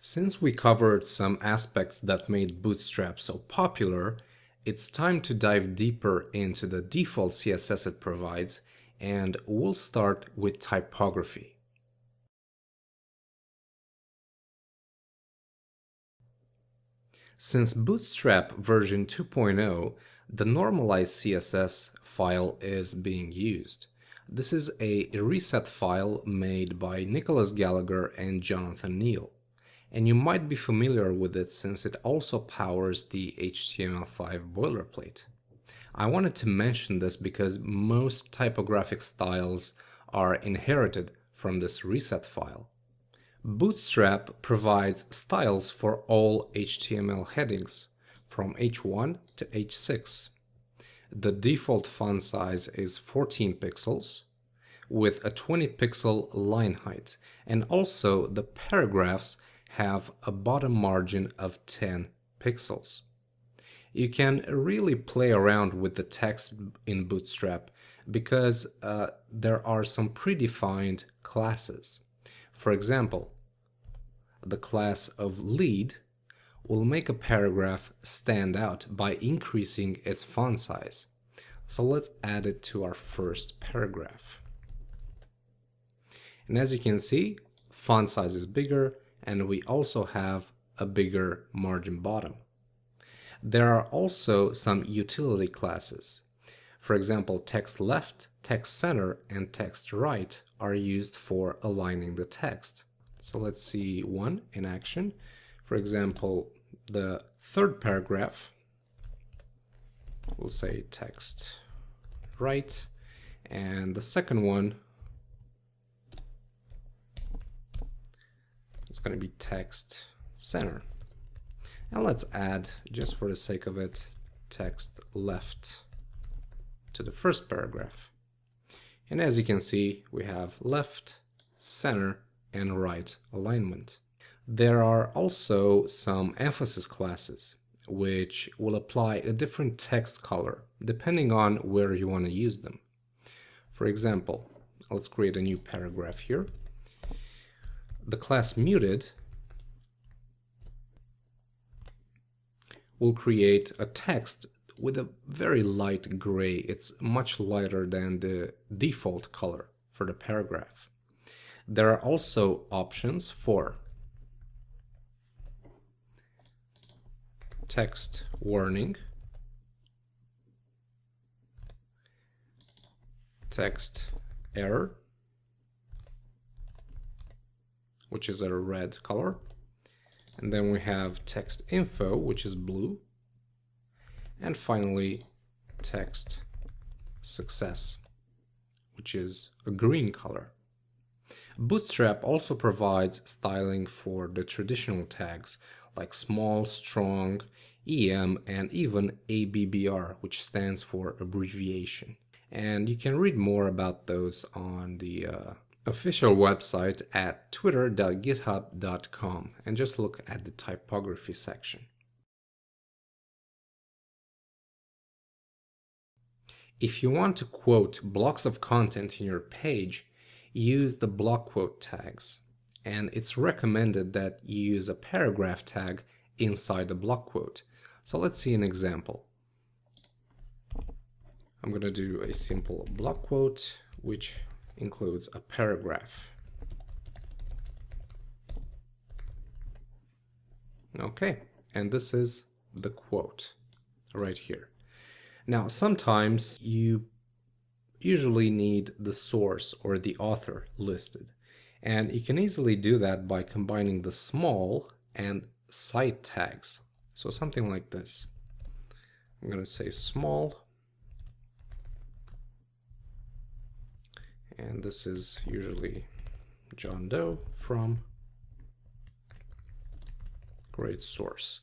Since we covered some aspects that made Bootstrap so popular, it's time to dive deeper into the default CSS it provides, and we'll start with typography. Since Bootstrap version 2.0, the normalized CSS file is being used. This is a reset file made by Nicholas Gallagher and Jonathan Neal, and you might be familiar with it since it also powers the HTML5 boilerplate. I wanted to mention this because most typographic styles are inherited from this reset file. Bootstrap provides styles for all HTML headings from H1 to H6. The default font size is 14 pixels with a 20 pixel line height, and also the paragraphs have a bottom margin of 10 pixels. You can really play around with the text in Bootstrap because there are some predefined classes. For example, the class of lead will make a paragraph stand out by increasing its font size. So let's add it to our first paragraph. And as you can see, font size is bigger, and we also have a bigger margin bottom. There are also some utility classes. For example, text left, text center, and text right are used for aligning the text. So let's see one in action. For example, the third paragraph, we'll say text right, and the second one, it's going to be text center. And let's add, just for the sake of it, text left to the first paragraph. And as you can see, we have left, center, and right alignment. There are also some emphasis classes, which will apply a different text color depending on where you want to use them. For example, let's create a new paragraph here. The class muted will create a text with a very light gray. It's much lighter than the default color for the paragraph. There are also options for text warning, text error, which is a red color, and then we have text info, which is blue, and finally text success, which is a green color. Bootstrap also provides styling for the traditional tags like small, strong, EM, and even ABBR, which stands for abbreviation. And you can read more about those on the official website at twitter.github.com and just look at the typography section. If you want to quote blocks of content in your page, use the block quote tags, and it's recommended that you use a paragraph tag inside the block quote. So let's see an example. I'm going to do a simple block quote which includes a paragraph. Okay, and this is the quote right here. Now sometimes you usually need the source or the author listed, and you can easily do that by combining the small and cite tags. So something like this. I'm going to say small, and this is usually John Doe from great source.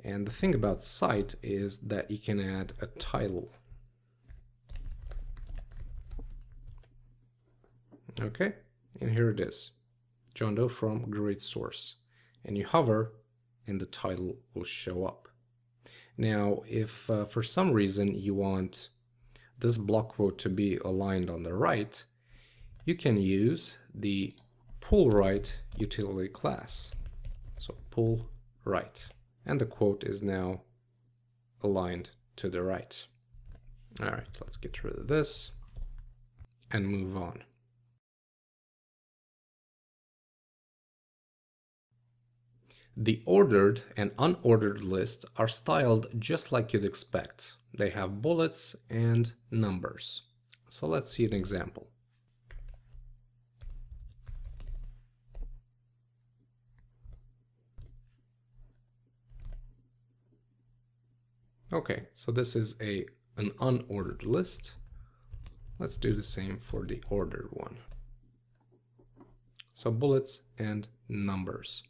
And the thing about cite is that you can add a title. Okay, and here it is, John Doe from great source, and you hover and the title will show up. Now if for some reason you want this block quote to be aligned on the right, you can use the pull right utility class. So pull right. And the quote is now aligned to the right. All right, let's get rid of this and move on. The ordered and unordered lists are styled just like you'd expect. They have bullets and numbers. So let's see an example. Okay, so this is an unordered list. Let's do the same for the ordered one. So bullets and numbers.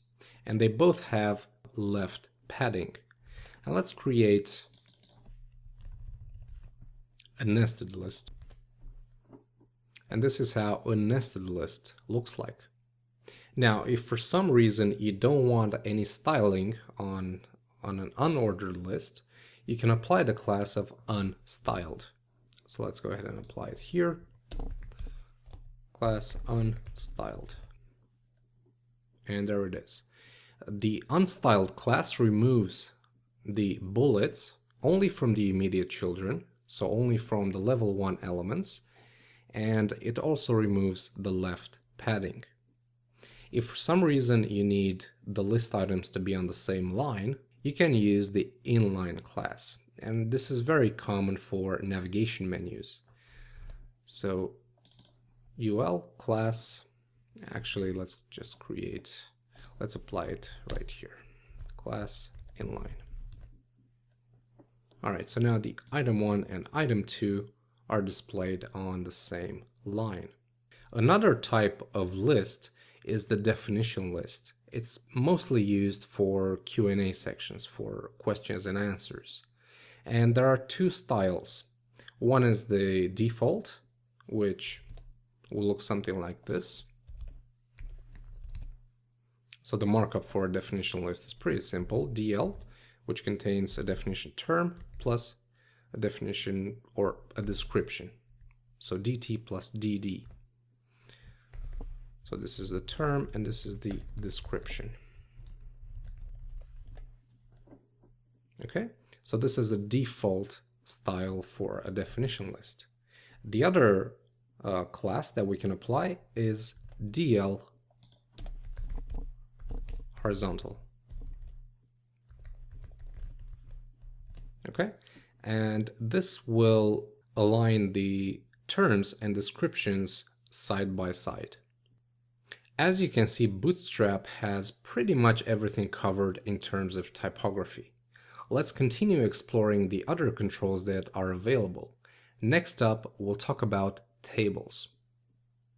And they both have left padding. And let's create a nested list. And this is how a nested list looks like. Now, if for some reason you don't want any styling on an unordered list, you can apply the class of unstyled. So let's go ahead and apply it here. Class unstyled. And there it is. The unstyled class removes the bullets only from the immediate children, so only from the level 1 elements, and it also removes the left padding. If for some reason you need the list items to be on the same line, you can use the inline class, and this is very common for navigation menus. So UL class, actually let's apply it right here, class inline. All right, so now the item 1 and item 2 are displayed on the same line. Another type of list is the definition list. It's mostly used for Q&A sections, for questions and answers. And there are two styles. One is the default, which will look something like this. So the markup for a definition list is pretty simple. DL, which contains a definition term plus a definition or a description. So DT plus DD. So this is the term and this is the description. Okay, so this is a default style for a definition list. The other class that we can apply is DL horizontal. Okay, and this will align the terms and descriptions side by side. As you can see, Bootstrap has pretty much everything covered in terms of typography. Let's continue exploring the other controls that are available. Next up, we'll talk about tables.